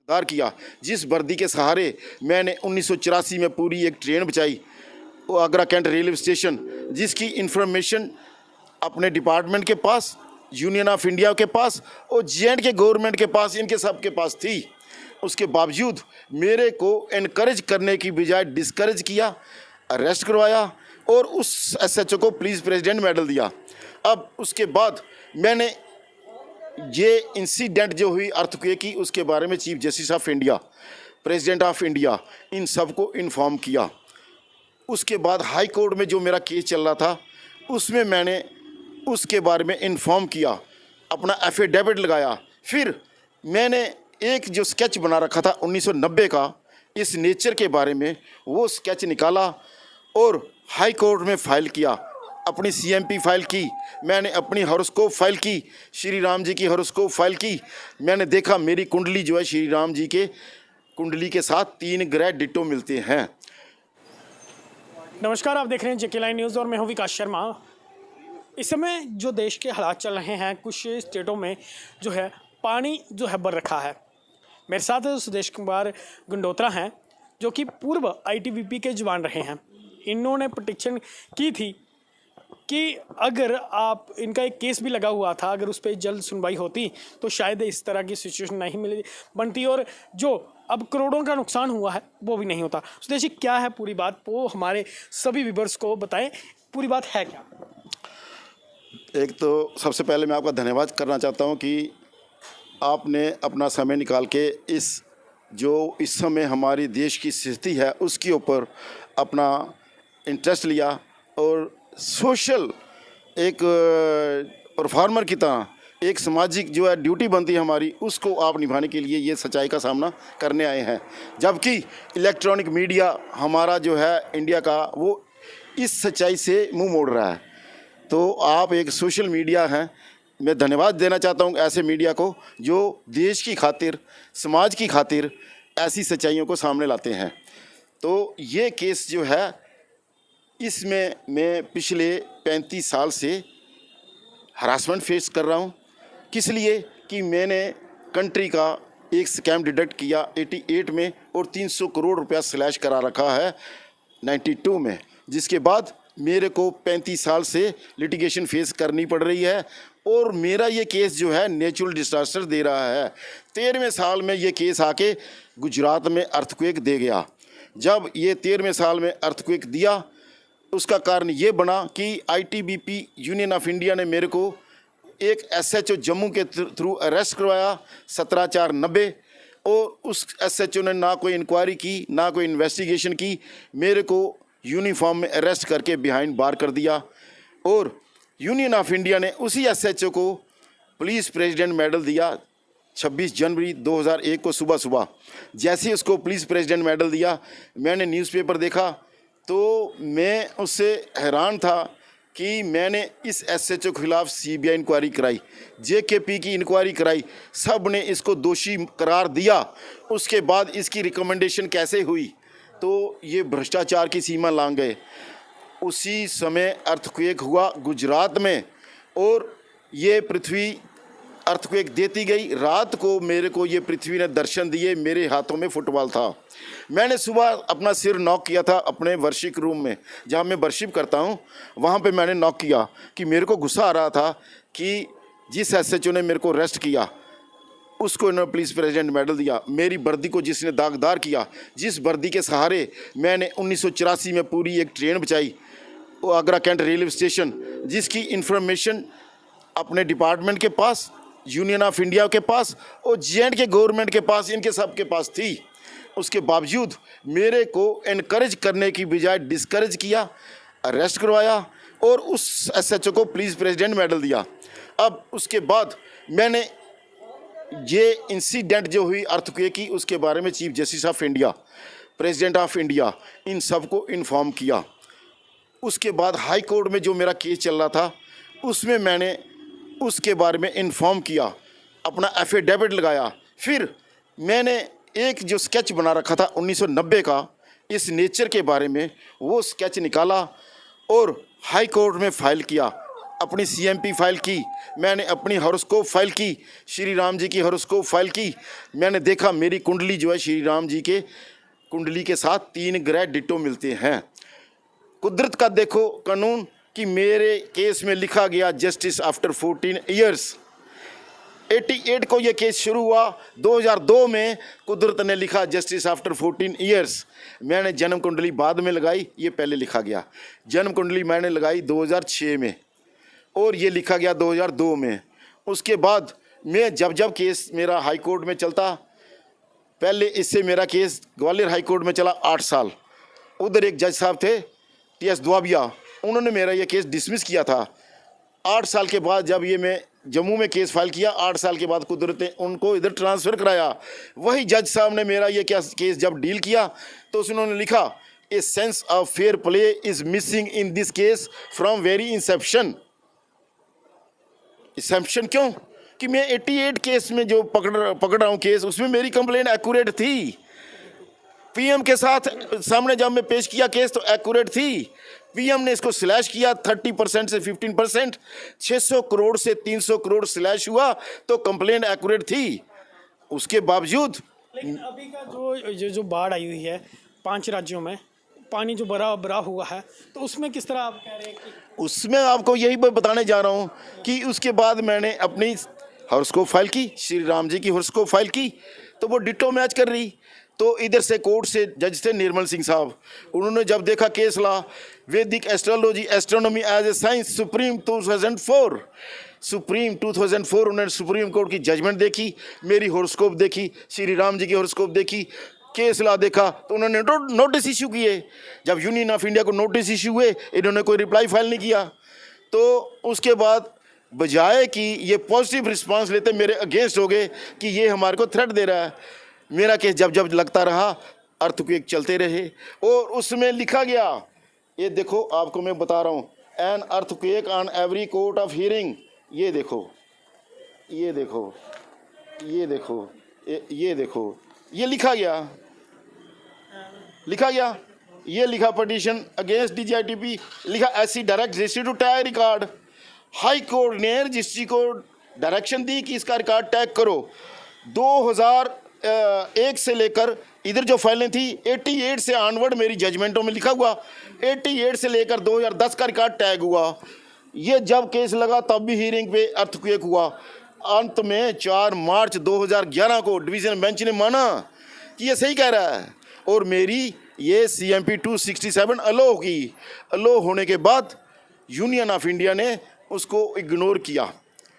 दार किया। जिस वर्दी के सहारे मैंने 1984 में पूरी एक ट्रेन बचाई, वो आगरा कैंट रेलवे स्टेशन, जिसकी इंफॉर्मेशन अपने डिपार्टमेंट के पास, यूनियन ऑफ इंडिया के पास और J&K गवर्नमेंट के पास, इनके सब के पास थी। उसके बावजूद मेरे को इनकरेज करने की बजाय डिस्करेज किया, अरेस्ट करवाया और उस SHO को पुलिस प्रेसिडेंट मेडल दिया। अब उसके बाद मैंने ये इंसिडेंट जो हुई अर्थक्वेक की, उसके बारे में chief justice of India, president of India, इन सबको इन्फॉर्म किया। उसके बाद हाई कोर्ट में जो मेरा केस चल रहा था, उसमें मैंने उसके बारे में इन्फॉर्म किया, अपना एफिडेविट लगाया। फिर मैंने एक जो स्केच बना रखा था 1990 का इस नेचर के बारे में, वो स्केच निकाला और हाई कोर्ट में फ़ाइल किया, अपनी CMP फाइल की, मैंने अपनी हॉरोस्कोप फाइल की, श्री राम जी की हॉरोस्कोप फाइल की। मैंने देखा मेरी कुंडली जो है श्री राम जी के कुंडली के साथ 3 ग्रह डिट्टो मिलते हैं। नमस्कार, आप देख रहे हैं JK लाइव न्यूज़ और मैं हूं विकास शर्मा। इस समय जो देश के हालात चल रहे हैं, कुछ स्टेटों में जो है पानी जो है बढ़ रखा है। मेरे साथ सुदेश कुमार गंडोत्रा हैं, जो कि पूर्व ITBP के जवान रहे हैं। इन्होंने पिटीशन की थी कि अगर आप, इनका एक केस भी लगा हुआ था, अगर उस पर जल्द सुनवाई होती तो शायद इस तरह की सिचुएशन नहीं मिली बनती और जो अब करोड़ों का नुकसान हुआ है वो भी नहीं होता। सुदेश, क्या है पूरी बात, वो हमारे सभी व्यूअर्स को बताएं, पूरी बात है क्या? एक तो सबसे पहले मैं आपका धन्यवाद करना चाहता हूं कि आपने अपना समय निकाल के इस समय हमारी देश की स्थिति है उसके ऊपर अपना इंटरेस्ट लिया और सोशल एक परफॉर्मर की तरह एक सामाजिक जो है ड्यूटी बनती है हमारी, उसको आप निभाने के लिए ये सच्चाई का सामना करने आए हैं। जबकि इलेक्ट्रॉनिक मीडिया हमारा जो है इंडिया का, वो इस सच्चाई से मुंह मोड़ रहा है। तो आप एक सोशल मीडिया हैं, मैं धन्यवाद देना चाहता हूं ऐसे मीडिया को जो देश की खातिर, समाज की खातिर ऐसी सच्चाइयों को सामने लाते हैं। तो ये केस जो है, इसमें मैं पिछले 35 साल से हरासमेंट फेस कर रहा हूँ। किस लिए कि मैंने कंट्री का एक स्कैम डिटेक्ट किया 88 में और 300 करोड़ रुपया स्लैश करा रखा है 92 में, जिसके बाद मेरे को 35 साल से लिटिगेशन फेस करनी पड़ रही है और मेरा ये केस जो है नेचुरल डिजास्टर दे रहा है। 13वें साल में ये केस आके गुजरात में अर्थक्वेक दे गया। जब ये 13वें साल में अर्थक्वेक दिया, उसका कारण ये बना कि ITBP यूनियन ऑफ इंडिया ने मेरे को एक SHO जम्मू के थ्रू अरेस्ट करवाया 17/4/90 और उस SHO ने ना कोई इंक्वायरी की, ना कोई इन्वेस्टिगेशन की, मेरे को यूनिफॉर्म में अरेस्ट करके बिहाइंड बार कर दिया। और यूनियन ऑफ इंडिया ने उसी SHO को पुलिस प्रेसिडेंट मेडल दिया 26 जनवरी 2001 को सुबह सुबह। जैसे ही उसको पुलिस प्रेसिडेंट मेडल दिया, मैंने न्यूज़पेपर देखा तो मैं उससे हैरान था कि मैंने इस SHO के खिलाफ CBI इंक्वायरी कराई, JKP की इंक्वायरी कराई, सब ने इसको दोषी करार दिया। उसके बाद इसकी रिकमेंडेशन कैसे हुई? तो ये भ्रष्टाचार की सीमा लांघ गए। उसी समय अर्थक्वेक हुआ गुजरात में और ये पृथ्वी अर्थक्वेक देती गई। रात को मेरे को ये पृथ्वी ने दर्शन दिए, मेरे हाथों में फुटबॉल था। मैंने सुबह अपना सिर नॉक किया था अपने वर्शिप रूम में, जहाँ मैं वर्शिप करता हूँ, वहाँ पे मैंने नॉक किया कि मेरे को गुस्सा आ रहा था कि जिस SHO ने मेरे को अरेस्ट किया उसको इन्होंने पुलिस प्रेसिडेंट मेडल दिया। मेरी वर्दी को जिसने दागदार किया, जिस वर्दी के सहारे मैंने 1984 में पूरी एक ट्रेन बचाई, वो आगरा कैंट रेलवे स्टेशन, जिसकी इंफॉर्मेशन अपने डिपार्टमेंट के पास, यूनियन ऑफ इंडिया के पास और J&K गवर्नमेंट के पास, इनके सब के पास थी। उसके बावजूद मेरे को इनकरेज करने की बजाय डिस्करेज किया, अरेस्ट करवाया और उस SHO को पुलिस प्रेसिडेंट मेडल दिया। अब उसके बाद मैंने ये इंसिडेंट जो हुई अर्थक्वेक की, उसके बारे में chief justice of India, president of India, इन सबको इन्फॉर्म किया। उसके बाद हाई कोर्ट में जो मेरा केस चल रहा था, उसमें मैंने उसके बारे में इन्फॉर्म किया, अपना एफिडेविट लगाया। फिर मैंने एक जो स्केच बना रखा था 1990 का इस नेचर के बारे में, वो स्केच निकाला और हाई कोर्ट में फ़ाइल किया, अपनी सीएमपी फाइल की, मैंने अपनी हॉरोस्कोप फाइल की, श्री राम जी की हॉरोस्कोप फाइल की। मैंने देखा मेरी कुंडली जो है श्री राम जी के कुंडली के साथ 3 ग्रह डिटो मिलते हैं। कुदरत का देखो कानून कि मेरे केस में लिखा गया जस्टिस आफ्टर 14 ईयर्स। 88 को ये केस शुरू हुआ, 2002 में कुदरत ने लिखा जस्टिस आफ्टर 14 ईयर्स। मैंने जन्म कुंडली बाद में लगाई, ये पहले लिखा गया। जन्म कुंडली मैंने लगाई 2006 में और ये लिखा गया 2002 में। उसके बाद मैं जब केस मेरा हाई कोर्ट में चलता, पहले इससे मेरा केस ग्वालियर हाई कोर्ट में चला 8 साल। उधर एक जज साहब थे TS द्वाबिया, उन्होंने मेरा ये केस डिसमिस किया था। 8 साल के बाद जब ये मैं जम्मू में केस फाइल किया, 8 साल के बाद कुदरत ने उनको इधर ट्रांसफ़र कराया। वही जज साहब ने मेरा ये केस जब डील किया तो उन्होंने लिखा a sense of fair play is missing in this case from very Inception. Inception क्यों? कि मैं 88 केस में जो पकड़ रहा हूँ केस, उसमें मेरी कंप्लेंट एक्यूरेट थी। पीएम के साथ सामने जब मैं पेश किया केस तो एक्यूरेट थी। पीएम ने इसको स्लैश किया 30% से 15%, 600 करोड़ से 300 करोड़ स्लैश हुआ तो कंप्लेंट एक्यूरेट थी। उसके बावजूद लेकिन अभी का जो बाढ़ आई हुई है 5 राज्यों में, पानी जो भरा हुआ है, तो उसमें किस तरह आप कह रहे हैं कि उसमें आपको यही बताने जा रहा हूँ कि उसके बाद मैंने अपनी हॉरोस्कोप फाइल की, श्री राम जी की हॉरोस्कोप फाइल की, तो वो डिटो मैच कर रही। तो इधर से कोर्ट से जज थे निर्मल सिंह साहब, उन्होंने जब देखा case law Vedic astrology astronomy as a science supreme 2004 उन्होंने सुप्रीम कोर्ट की जजमेंट देखी, मेरी हॉरोस्कोप देखी, श्री राम जी की हॉरोस्कोप देखी, केस ला देखा तो उन्होंने नोटिस इशू किए। जब यूनियन ऑफ इंडिया को नोटिस इशू हुए, इन्होंने कोई रिप्लाई फाइल नहीं किया। तो उसके बाद बजाय कि ये पॉजिटिव रिस्पांस लेते मेरे अगेंस्ट हो गए कि ये हमारे को थ्रेट दे रहा है। मेरा केस जब लगता रहा, अर्थक्वेक चलते रहे और उसमें लिखा गया, ये देखो आपको मैं बता रहा हूँ, an earthquake on every court of hearing. ये देखो, ये देखो, ये देखो, ये देखो, ये लिखा गया, ये लिखा पिटीशन अगेंस्ट DGITP, लिखा SC direct registry to tag record. High court ने रजिस्ट्री को डायरेक्शन दी कि इसका रिकॉर्ड टैग करो। 2001 से लेकर इधर जो फाइलें थी 88 से ऑनवर्ड मेरी जजमेंटों में लिखा हुआ, 88 से लेकर 2010 का रिकॉर्ड टैग हुआ। ये जब केस लगा तब भी हियरिंग पे अर्थक्वेक हुआ। अंत में 4 मार्च 2011 को डिवीज़न बेंच ने माना कि ये सही कह रहा है और मेरी ये CMP 267 अलो की। अलो होने के बाद यूनियन ऑफ इंडिया ने उसको इग्नोर किया,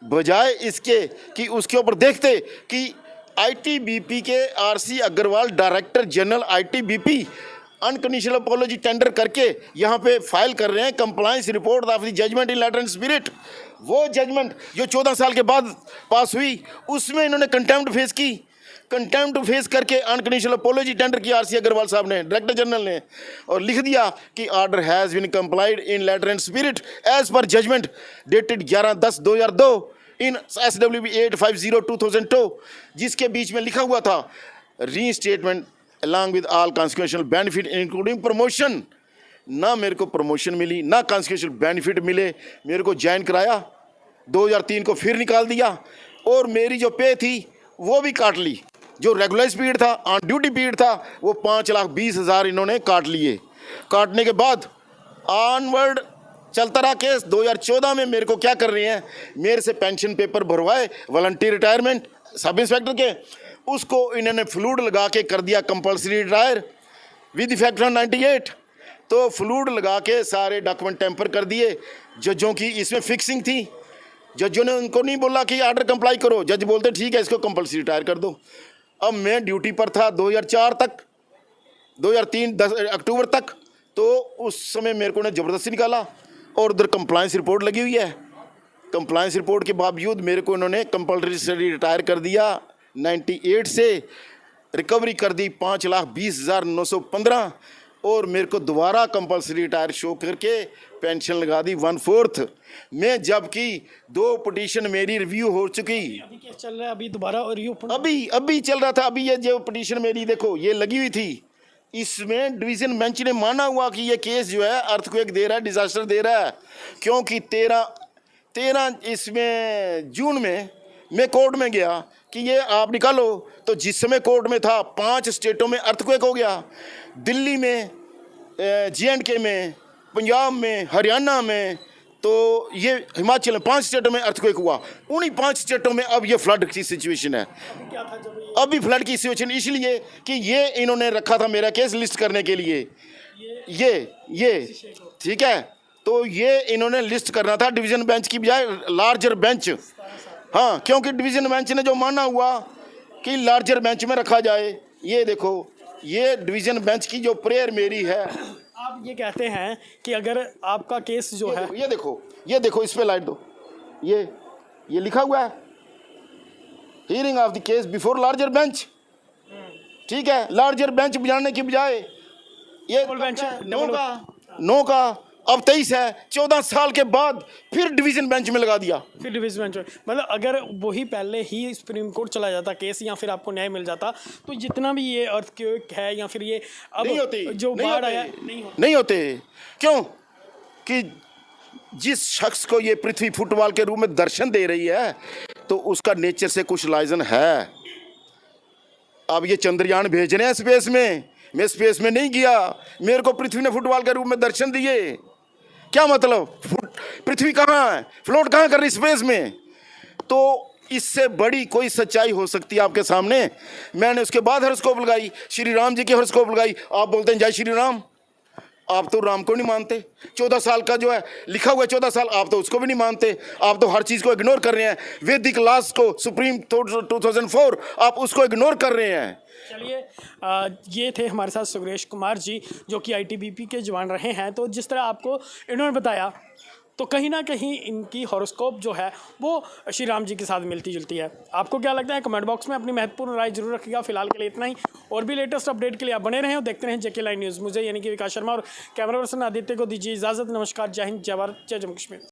बजाय इसके कि उसके ऊपर देखते कि ITBP के RC Agarwal director general ITBP unconditional apology tender करके यहाँ पे फाइल कर रहे हैं compliance report of the judgement in letter and spirit. वो जजमेंट जो 14 साल के बाद पास हुई, उसमें इन्होंने कंटेम्प्ट फेस की। कंटेम्प्ट फेस करके अनकंडीशनल अपॉलॉजी टेंडर की RC अग्रवाल साहब ने, डायरेक्टर जनरल ने, और लिख दिया कि order has been complied in letter and spirit as per judgement dated 11/10/2002 in SWB 850/2002, जिसके बीच में लिखा हुआ था restatement along with all constitutional benefit including promotion. ना मेरे को प्रमोशन मिली, ना कॉन्स्टिट्यूशनल बेनिफिट मिले। मेरे को ज्वाइन कराया, 2003 को फिर निकाल दिया और मेरी जो पे थी वो भी काट ली। जो रेगुलराइज पीरियड था, ऑन ड्यूटी पीरियड था, वो 5,20,000 इन्होंने काट लिए। काटने के बाद ऑनवर्ड चलता रहा केस। 2014 में मेरे को क्या कर रहे हैं, मेरे से पेंशन पेपर भरवाए वॉलंटियर रिटायरमेंट सब इंस्पेक्टर के, उसको इन्होंने फ्लूड लगा के कर दिया compulsory retire with effect from 98। तो फ्लूड लगा के सारे डॉक्यूमेंट टेम्पर कर दिए। जजों की इसमें फिक्सिंग थी, जजों ने उनको नहीं बोला कि आर्डर कंप्लाई करो, जज बोलते ठीक है इसको कंपल्सरी रिटायर कर दो। अब मैं ड्यूटी पर था 2004 तक, 2003 10 अक्टूबर तक, तो उस समय मेरे को ने ज़बरदस्ती निकाला और उधर कंप्लायंस रिपोर्ट लगी हुई है। कंप्लायंस रिपोर्ट के बावजूद मेरे को इन्होंने कंपल्सरी रिटायर कर दिया। 98 से रिकवरी कर दी 5,20,915 और मेरे को दोबारा कंपल्सरी रिटायर शो करके पेंशन लगा दी 1/4 में, जबकि 2 पिटीशन मेरी रिव्यू हो चुकी। अभी क्या चल रहा है? अभी दोबारा रिव्यू अभी चल रहा था। अभी ये जो पिटीशन मेरी देखो ये लगी हुई थी, इसमें डिवीज़न बेंच ने माना हुआ कि ये केस जो है अर्थक्वेक दे रहा है, डिजास्टर दे रहा है, क्योंकि 13 13 इसमें जून में मैं कोर्ट में गया कि ये आप निकालो, तो जिस समय कोर्ट में था 5 स्टेटों में अर्थक्वेक हो गया। दिल्ली में, J&K में, पंजाब में, हरियाणा में, तो ये हिमाचल में 5 स्टेटों में अर्थक्वेक हुआ। उन्हीं 5 स्टेटों में अब ये फ्लड की सिचुएशन है। क्या था जब ये अभी फ्लड की सिचुएशन इसलिए कि ये इन्होंने रखा था मेरा केस लिस्ट करने के लिए। ये ठीक है, तो ये इन्होंने लिस्ट करना था डिवीजन बेंच की बजाय लार्जर बेंच। हाँ, क्योंकि डिवीजन बेंच ने जो माना हुआ कि लार्जर बेंच में रखा जाए। ये देखो, ये डिवीजन बेंच की जो प्रेयर मेरी है। आप ये कहते हैं कि अगर आपका केस जो है, ये देखो इस पे लाइट दो, ये लिखा हुआ है hearing of the case before larger bench. ठीक है, लार्जर बेंच बजाने की बजाय ये डबल बेंच है, नो का अब 23 है, 14 साल के बाद फिर डिवीजन बेंच में लगा दिया। फिर डिवीजन बेंच में, मतलब अगर वही पहले ही सुप्रीम कोर्ट चला जाता केस, या फिर आपको न्याय मिल जाता, तो जितना भी ये अर्थक्वेक है या फिर ये अब नहीं होती, जो बाढ़ आया नहीं होते। क्यों कि जिस शख्स को ये पृथ्वी फुटबॉल के रूप में दर्शन दे रही है, तो उसका नेचर से कुछ लाइजन है। अब ये चंद्रयान भेज रहे हैं स्पेस में, मैं स्पेस में नहीं गया, मेरे को पृथ्वी ने फुटबॉल के रूप में दर्शन दिए। क्या मतलब, पृथ्वी कहाँ है, फ्लोट कहाँ कर रही स्पेस में? तो इससे बड़ी कोई सच्चाई हो सकती है आपके सामने? मैंने उसके बाद हॉरोस्कोप लगाई, श्री राम जी की हॉरोस्कोप लगाई। आप बोलते हैं जय श्री राम, आप तो राम को नहीं मानते। 14 साल का जो है लिखा हुआ है 14 साल, आप तो उसको भी नहीं मानते। आप तो हर चीज़ को इग्नोर कर रहे हैं। वैदिक लॉज को, सुप्रीम 2004, आप उसको इग्नोर कर रहे हैं। चलिए, ये थे हमारे साथ सुरेश कुमार जी, जो कि ITBP के जवान रहे हैं। तो जिस तरह आपको इन्होंने बताया, तो कहीं ना कहीं इनकी हॉरोस्कोप जो है वो श्री राम जी के साथ मिलती जुलती है। आपको क्या लगता है, कमेंट बॉक्स में अपनी महत्वपूर्ण राय जरूर रखिएगा। फिलहाल के लिए इतना ही, और भी लेटेस्ट अपडेट के लिए आप बने रहें और देखते रहें JK लाइव न्यूज़। मुझे यानी कि विकास शर्मा और कैमरा पर्सन आदित्य को दीजिए इजाज़त। नमस्कार, जय हिंद, जय भारत, जय जम्मू कश्मीर।